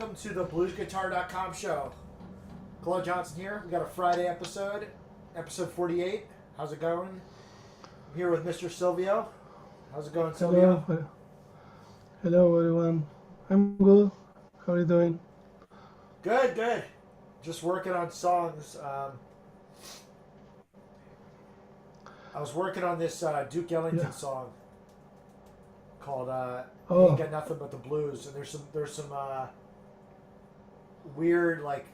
welcome to the BluesGuitar.Com show. Claude Johnson here. We got a Friday episode 48. How's it going? I'm here with Mr. Silvio. How's it going, Silvio? Hello, everyone. I'm good. How are you doing? Good, good. Just working on songs. I was working on this Duke Ellington song called Ain't Got Nothing But the Blues, and there's some weird, like,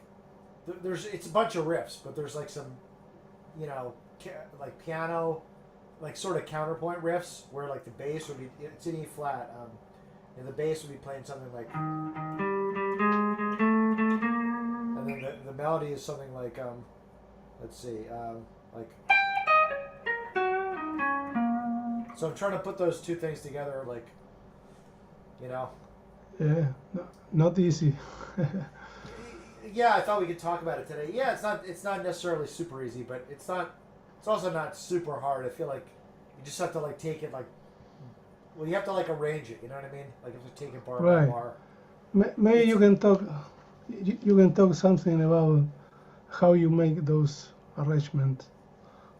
it's a bunch of riffs, but there's like some, like piano, like sort of counterpoint riffs where like the bass would be, it's in E flat, and the bass would be playing something like, and then the melody is something like, let's see, like. So I'm trying to put those two things together, like, Yeah, not easy. Yeah, I thought we could talk about it today. Yeah, it's not necessarily super easy, but it's also not super hard. I feel like you just have to like take it like, well, you have to like arrange it. You know what I mean? Like you have to take it bar by bar. Maybe you can talk. You can talk something about how you make those arrangements.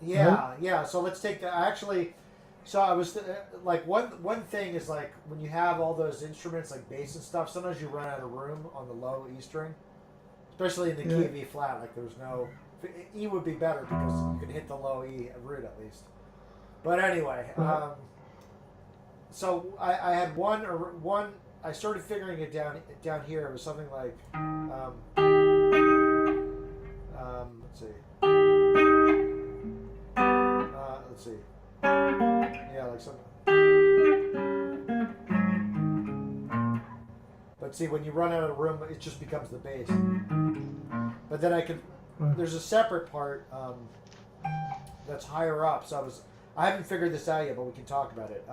Yeah, right? Yeah. So let's take that. Actually, so I was like one thing is like when you have all those instruments like bass and stuff. Sometimes you run out of room on the low E string. Especially in the key of E flat, like there's no... E would be better because you can hit the low E root at least. But anyway, so I had one, I started figuring it down here. It was something like, let's see. Let's see. Yeah, like something. But see, when you run out of room, it just becomes the bass. But then there's a separate part that's higher up. So I haven't figured this out yet, but we can talk about it.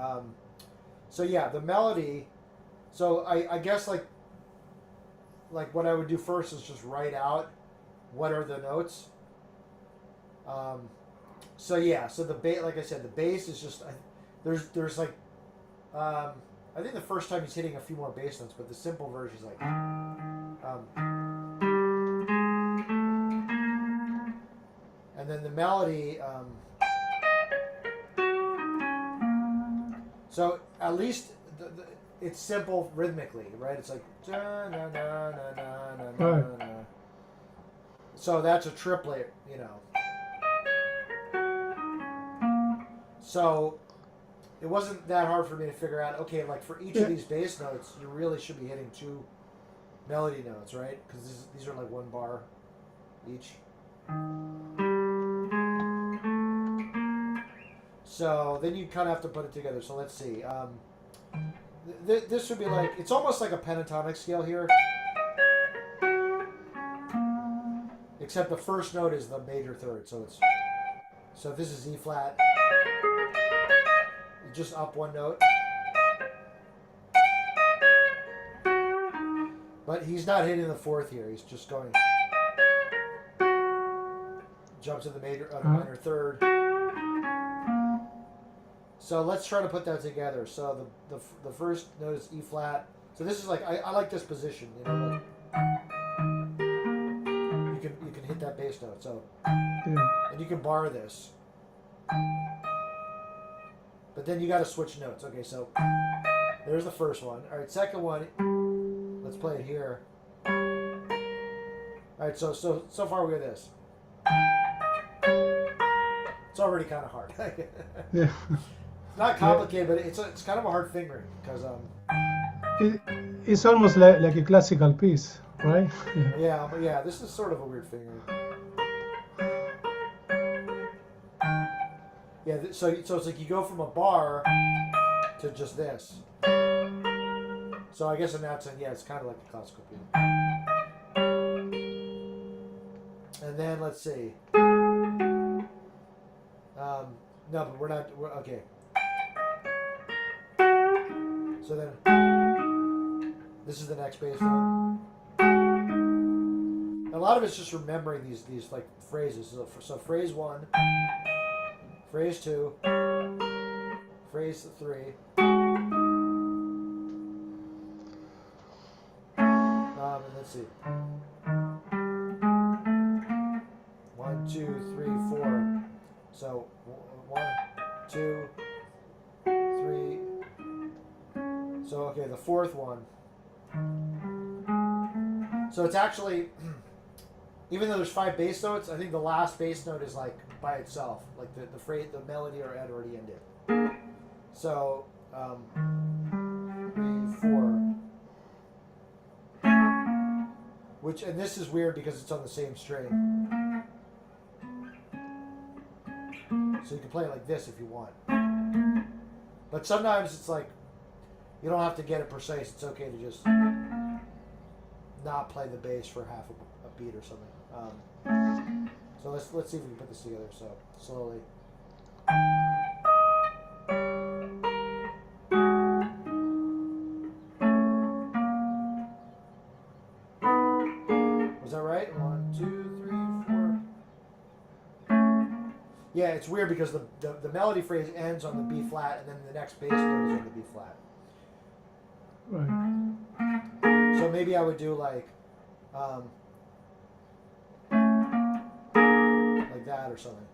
So yeah, the melody. So I guess like what I would do first is just write out what are the notes. So yeah, so the bass, like I said, the bass is just there's like. I think the first time he's hitting a few more bass notes, but the simple version is like, and then the melody. So at least it's simple rhythmically, right? It's like, na, na, na, na, na, na, na. So that's a triplet, So it wasn't that hard for me to figure out, okay, like for each of these bass notes, you really should be hitting 2 melody notes, right? Because these are like 1 bar each. So then you kind of have to put it together. So let's see. This would be like, it's almost like a pentatonic scale here. Except the first note is the major third. So this is E flat. Just up 1 note. But he's not hitting the 4th here. He's just going. Jumps to the minor third. So let's try to put that together. So the first note is E flat. So this is like I like this position. Like you can hit that bass note. So and you can bar this. But then you got to switch notes. Okay, so there's the first one. All right, second one. Let's play it here. All right, so far we got this. It's already kind of hard. Yeah. It's not complicated, but it's kind of a hard fingering because it's almost like a classical piece, right? Yeah, but yeah, this is sort of a weird fingering. Yeah, so it's like you go from a bar to just this. So I guess in that sense, yeah, it's kind of like a classical piece. And then let's see. No, but we're okay. So then, this is the next bass note. A lot of it's just remembering these like phrases. So phrase 1. Phrase 2, phrase 3, let's see. 1, 2, 3, 4. So 1, 2, 3. So okay, the fourth one. So it's actually, even though there's 5 bass notes, I think the last bass note is like by itself, like the phrase, the melody had already ended. So 3, 4. Which, and this is weird because it's on the same string. So you can play it like this if you want. But sometimes it's like, you don't have to get it precise. It's okay to just not play the bass for half a beat or something. So let's see if we can put this together. So slowly. Was that right? 1, 2, 3, 4. Yeah, it's weird because the melody phrase ends on the B flat, and then the next bass note is on the B flat. Right. So maybe I would do like that or something.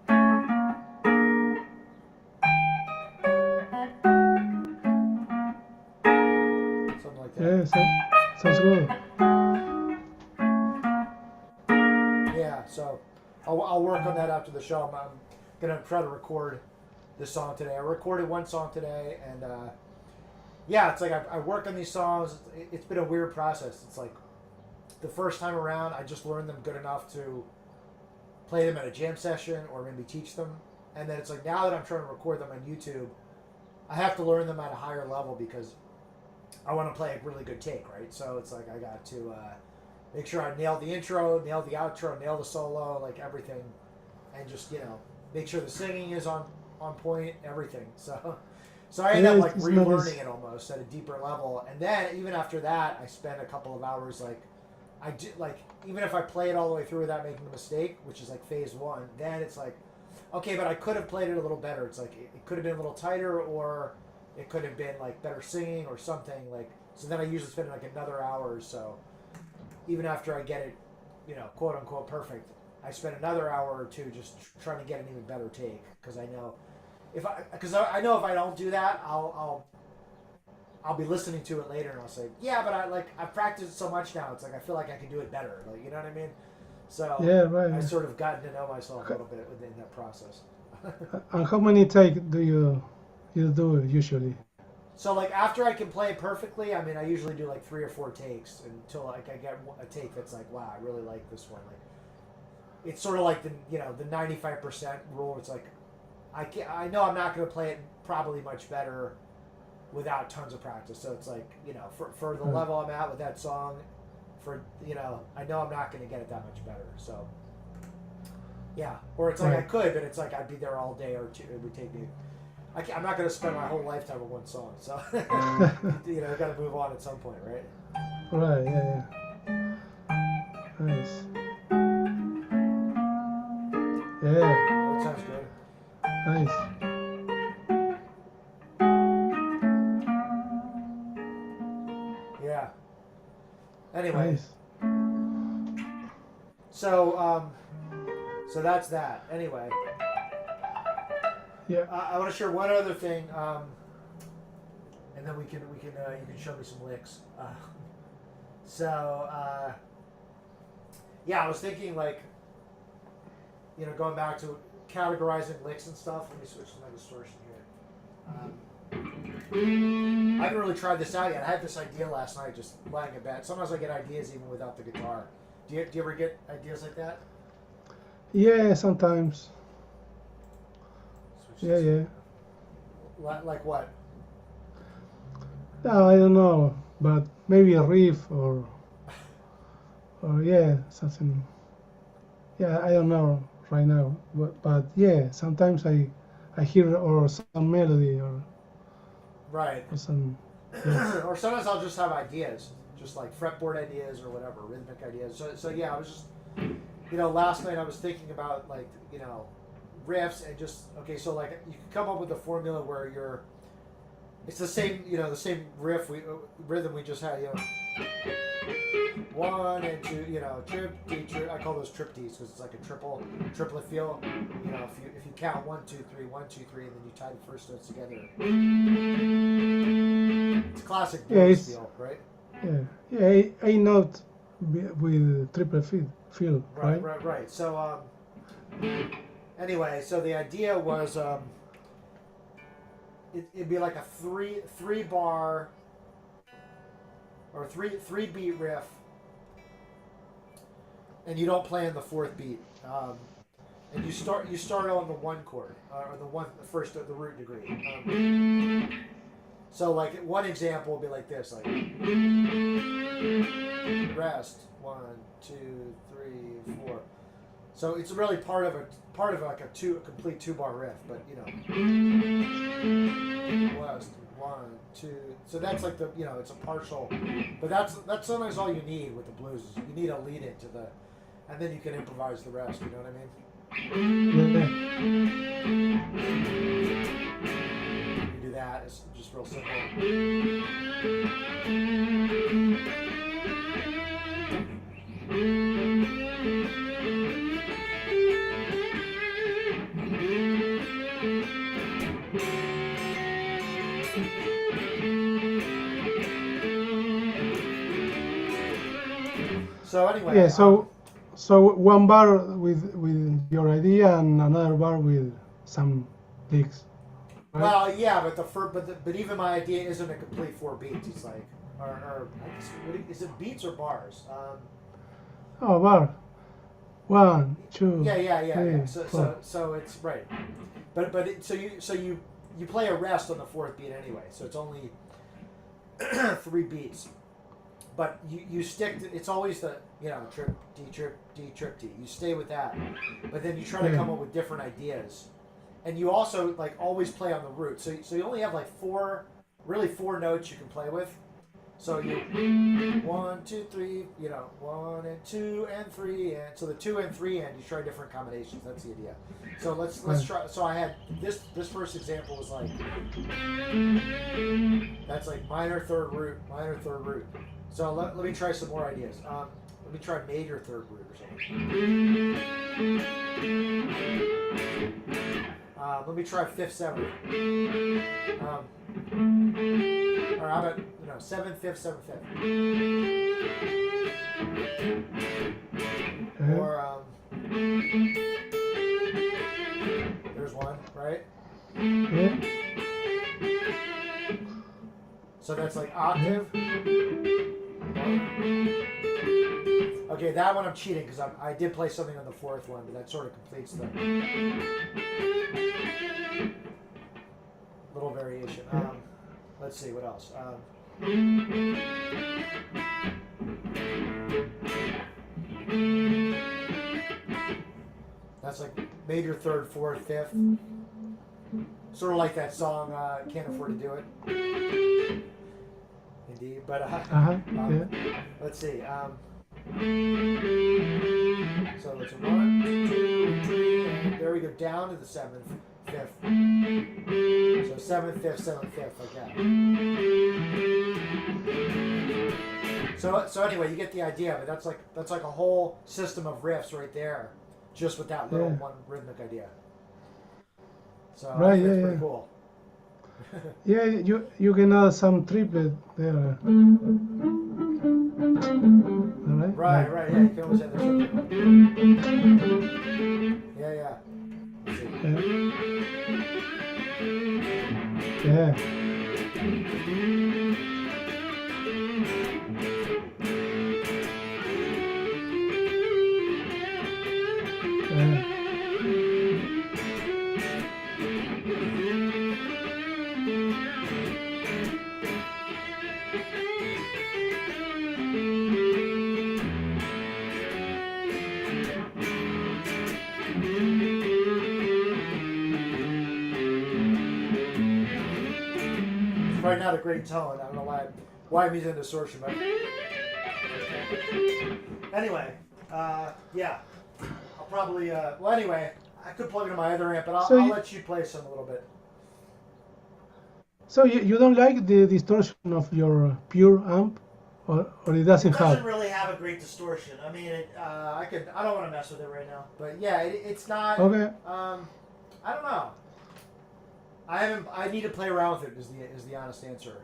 Something like that. Yeah, sounds good. Yeah, so I'll work on that after the show. I'm gonna try to record this song today. I recorded one song today, and yeah, it's like I work on these songs. It's been a weird process. It's like the first time around, I just learned them good enough to play them at a jam session or maybe teach them. And then it's like now that I'm trying to record them on YouTube, I have to learn them at a higher level because I want to play a really good take, right? So it's like I got to make sure I nail the intro, nail the outro, nail the solo, like everything, and just make sure the singing is on point, everything. So I end up like relearning it almost at a deeper level, and then even after that, I spend a couple of hours like I do, like even if I play it all the way through without making a mistake, which is like phase 1, then it's like, okay, but I could have played it a little better. It's like it could have been a little tighter, or it could have been like better singing or something. Like so, then I usually spend like another hour or so, even after I get it, quote unquote perfect. I spend another hour or two just trying to get an even better take because I know because I know if I don't do that, I'll be listening to it later and I'll say, yeah, but I've practiced so much now. It's like I feel like I can do it better. Like you know what I mean? So yeah, right. I sort of gotten to know myself a little bit within that process. And how many takes do you do usually? So like after I can play perfectly, I mean I usually do like 3 or 4 takes until like I get a take that's like, wow, I really like this one. Like it's sort of like the the 95% rule. It's like I know I'm not going to play it probably much better without tons of practice. So it's like for the level I'm at with that song, I know I'm not going to get it that much better. So yeah, or it's like I could, but it's like I'd be there all day or two. It would take me. I'm not going to spend my whole lifetime with one song. So I got to move on at some point, right? Right. Yeah. Nice. Yeah. That sounds good. Nice. Yeah. Anyway. Nice. So that's that. Anyway. Yeah. I want to share one other thing, and then we can you can show me some licks. Yeah, I was thinking like, going back to categorizing licks and stuff. Let me switch to my distortion here. I haven't really tried this out yet. I had this idea last night, just lying in bed. Sometimes I get ideas even without the guitar. Do you ever get ideas like that? Yeah, sometimes. Yeah. Like what? I don't know, but maybe a riff or yeah, something. Yeah, I don't know right now, but yeah, sometimes I hear or some melody or right or some. Yeah. Or sometimes I'll just have ideas, just like fretboard ideas or whatever, rhythmic ideas. So yeah, I was just last night I was thinking about like riffs and just so like you can come up with a formula where you're It's the same, the same rhythm we just had, 1 and 2, trip, D, trip. I call those trip Ds because it's like a triplet feel. If you count 1, 2, 3, 1, 2, 3, and then you tie the first notes together. It's a classic blues feel, right? Yeah. A note with triple feel, right? Right. So anyway, so the idea was it'd be like a three bar or three beat riff, and you don't play in the fourth beat, and you start on the 1 chord or the root degree. So like one example would be like this, like rest 1, 2, 3, 4. So it's really part of like a complete 2-bar riff, but West 1, 2. So that's like it's a partial, but that's sometimes all you need with the blues. Is you need a lead into and then you can improvise the rest. You know what I mean? You can do that. It's just real simple. So anyway. Yeah. So 1 bar with your idea and another bar with some licks. Right? Well, yeah, but even my idea isn't a complete 4 beats. It's like, or is it beats or bars? Bar. 1, 2. Yeah. 3, So it's right, so you play a rest on the 4th beat anyway. So it's only 3 beats. But you stick to, it's always the, trip, D, trip, D, trip, D. You stay with that. But then you try to come up with different ideas. And you also, like, always play on the root. So you only have, like, 4 notes you can play with. So you, 1, 2, 3, 1 and 2 and 3. And so the 2 and 3 end, you try different combinations. That's the idea. So let's try. So I had, this first example was like, that's like minor, third root. So let me try some more ideas. Let me try major 3rd root or something. Let me try 5th, 7th. Or how about 7th, 5th, 7th, 5th. Or there's one, right? Yeah. So that's like octave. Okay, that one I'm cheating because I did play something on the 4th one, but that sort of completes the little variation. Let's see, what else? That's like major 3rd, 4th, 5th. Sort of like that song, Can't Afford to Do It. Indeed, but let's see. So it's 1, 2, 3, and there we go down to the 7th, 5th. So 7th, 5th, 7th, 5th, like that. So anyway, you get the idea, but that's like a whole system of riffs right there, just with that little one rhythmic idea. So right, that's pretty cool. Yeah, you can add some triplet there. Right, yeah, you can always add the triplet. Yeah. Yeah. Probably not a great tone. I don't know why I'm using distortion, but anyway, yeah. I'll probably well, anyway, I could plug into my other amp, but I'll let you play some a little bit. So you don't like the distortion of your pure amp, or it doesn't It doesn't have? really have a great distortion. I mean, I don't want to mess with it right now, but yeah, it's not. Okay. I don't know. I haven't. I need to play around with it. Is the honest answer.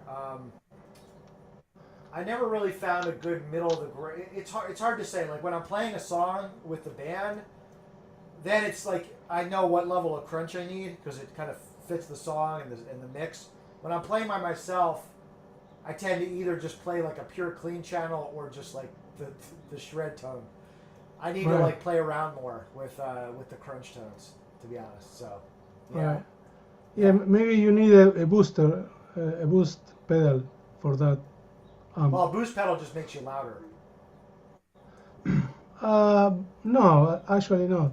I never really found a good middle of the grade. It's hard to say. Like when I'm playing a song with the band, then it's like I know what level of crunch I need because it kind of fits the song and the mix. When I'm playing by myself, I tend to either just play like a pure clean channel or just like the shred tone. I need to like play around more with the crunch tones, to be honest. So yeah. Right. Yeah, maybe you need a booster, a boost pedal for that amp. Well, a boost pedal just makes you louder. No, actually not.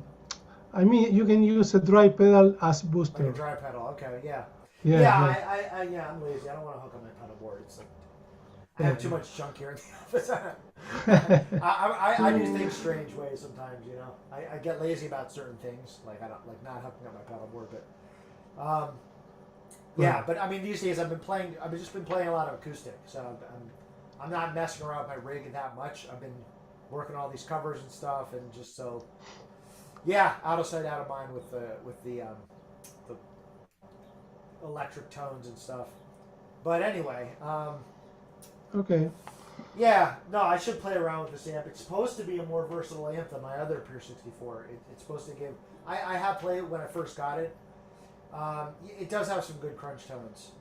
I mean, you can use a dry pedal as booster. Like a dry pedal. Okay, yeah. Yeah, Yeah, I'm lazy. I don't want to hook up my pedal board. It's like I have too much junk here in the office. I do things strange ways sometimes. You know, I get lazy about certain things, like I don't like not hooking up my pedal board. But yeah, but I mean these days I've just been playing a lot of acoustic, so I'm not messing around with my rig that much. I've been working all these covers and stuff, and just so yeah, out of sight, out of mind with the electric tones and stuff. But anyway, okay. yeah, no, I should play around with this amp. It's supposed to be a more versatile amp than my other Pure 64. It's supposed to give. I have played it when I first got it. It does have some good crunch tones.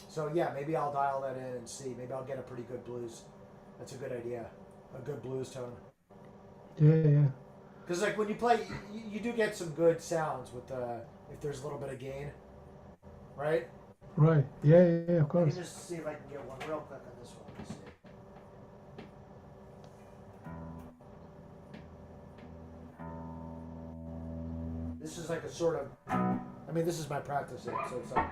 So yeah, maybe I'll dial that in and see. Maybe I'll get a pretty good blues. That's a good idea. A good blues tone. Yeah. Because like when you play, you do get some good sounds with if there's a little bit of gain, right? Right. Yeah, of Let me course. just see if I can get one real quick on this one. Let's see. This is like a sort of, I mean, this is my practice amp, so it's like.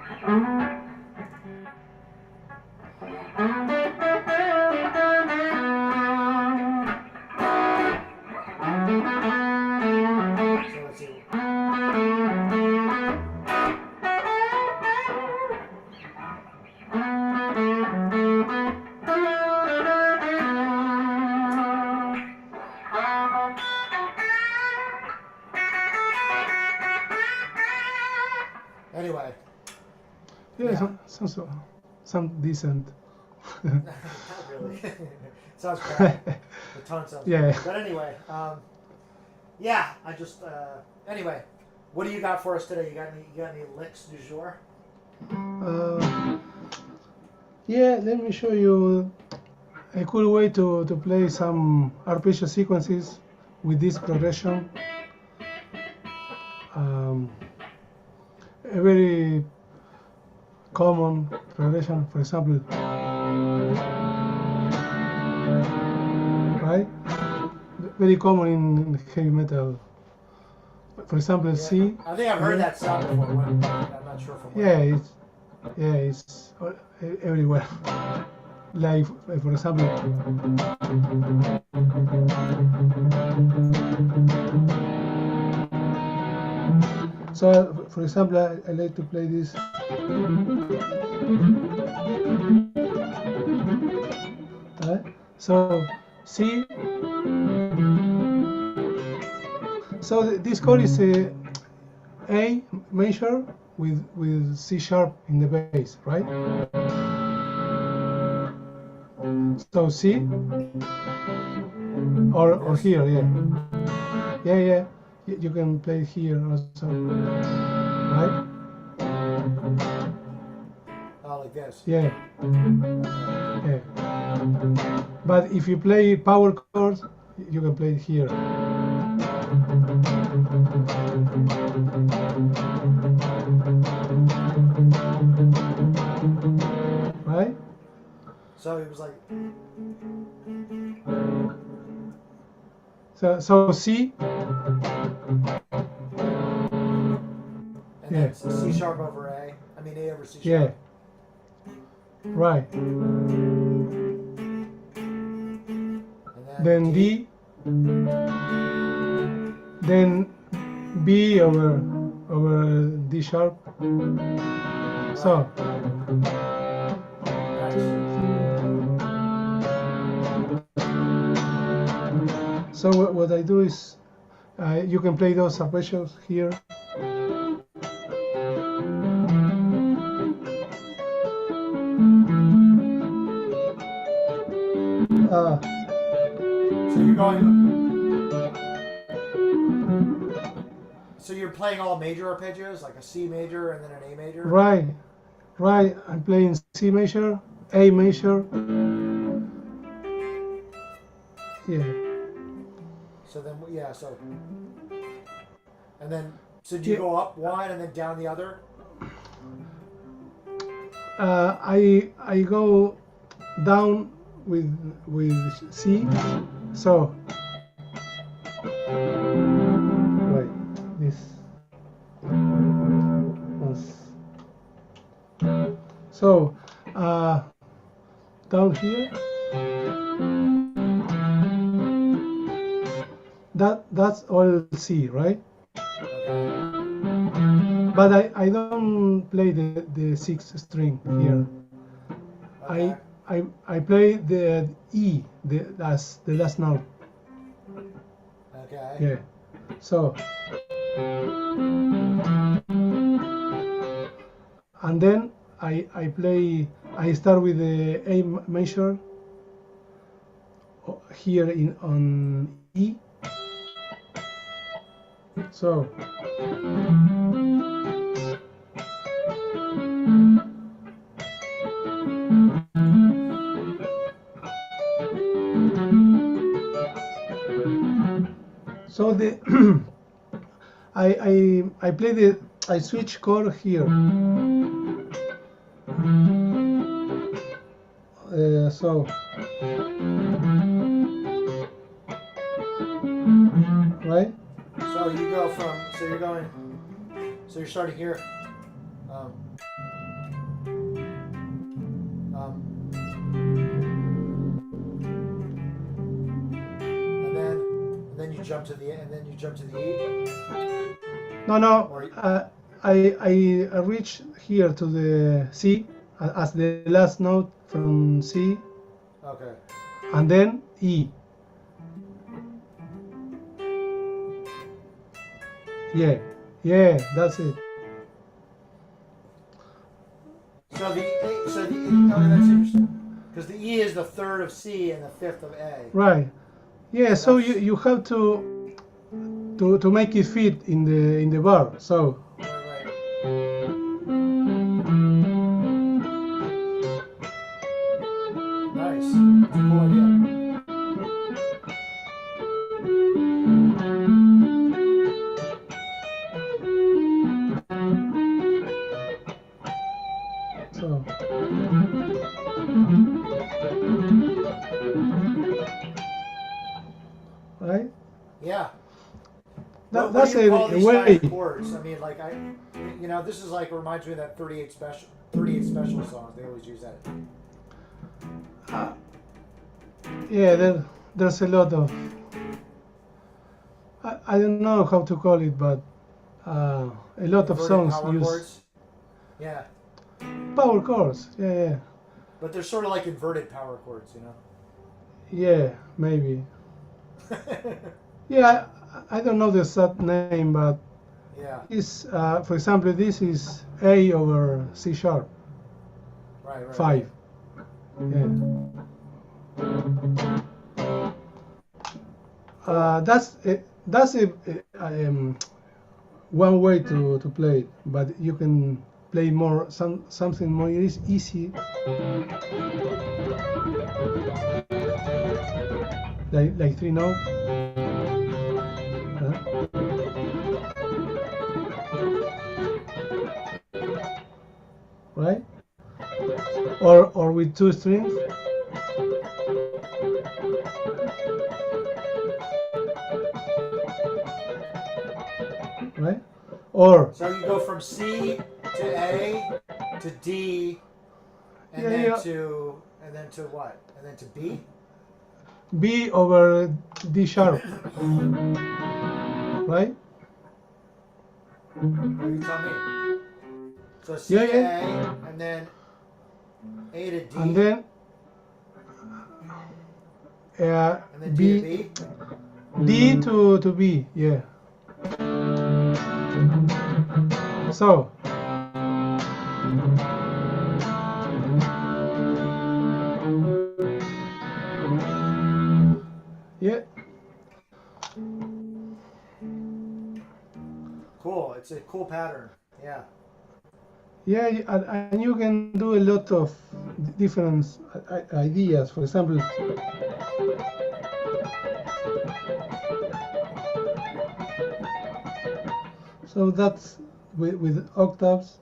So let's see. Anyway. Yeah, sound decent. Not really. Sounds bad. The tone sounds Yeah. bad. But anyway, yeah, I just anyway, what do you got for us today? You got any licks du jour? Yeah, let me show you a cool way to play some arpeggio sequences with this progression. A very common progression, for example, right? Very common in heavy metal. For example, Yeah. C. I think I've heard that sound before. I'm not sure from where. Yeah, it's everywhere. Like, for example, so for example, I like to play this. So C. So this chord is A major with C sharp in the bass, right? So C or here, yeah. You can play here also, right? Oh, like this. Yeah. But if you play power chords, you can play it here. Right? So it was like. So C. And then it's C sharp over A. I mean A over C sharp. Yeah. Right. And Then D. Then B over D sharp. So So what I do is, you can play those arpeggios here. So you're going. So you're playing all major arpeggios, like a C major and then an A major. Right. I'm playing C major, A major. Yeah. So then, yeah. So. And then, so do you go up one and then down the other? I go down with C. So. Right. This. So, down here. That's all C, right? But I don't play the sixth string here. Okay. I play the E, the last note. Okay. Yeah. So. And then I start with the A major here on E. So. So I play I switch chord here. So. Right? So you go from, so you're starting here. And then you jump to the E. No. I reach here to the C as the last note from C. Okay. And then E. Yeah, that's it. So that's interesting, because the E is the third of C and the fifth of A. Right. Yeah. So you have to make it fit in the bar. So. Right. Nice. That's a cool idea. So. Right? Yeah. That's what do you call these way. chords? I mean, like this is like reminds me of that 38 special songs. They always use that. Yeah, there's a lot of. I don't know how to call it, but a lot of songs power use chords. Yeah. power chords. Yeah. But they're sort of like inverted power chords, Yeah, maybe. Yeah, I don't know the exact name, but yeah. it's for example, this is A over C sharp. Right. 5. Yeah. That's one way to play it, but you can play more something more easy, like 3 notes. Right? Or with 2 strings. Right? Or so you go from C to A to D, and then to what? And then to B? B over D sharp. Right? Oh, you tell me. So C to A, and then A to D. and then And then D to B. D to B, yeah. So yeah, Cool. It's a cool pattern. Yeah. yeah, and you can do a lot of different ideas. For example, so that's with octaves.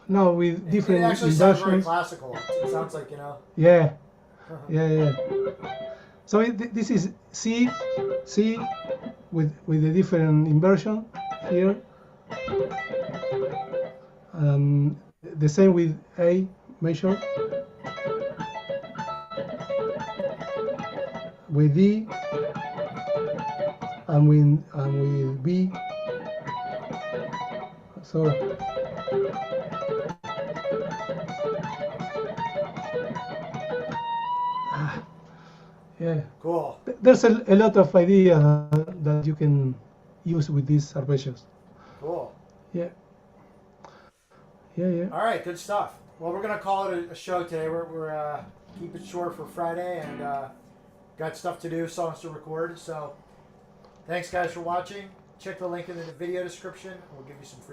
No, with different It actually sounds very inversions. classical. It sounds like, you know. Yeah, yeah. So this is C with a different inversion here. The same with A major, with D, and with B. So yeah, Cool. there's a lot of ideas that you can use with these arpeggios. Cool. Yeah. All right, good stuff. Well, we're gonna call it a show today. We're keep it short for Friday, and got stuff to do, songs to record. So, thanks guys for watching. Check the link in the video description. We'll give you some free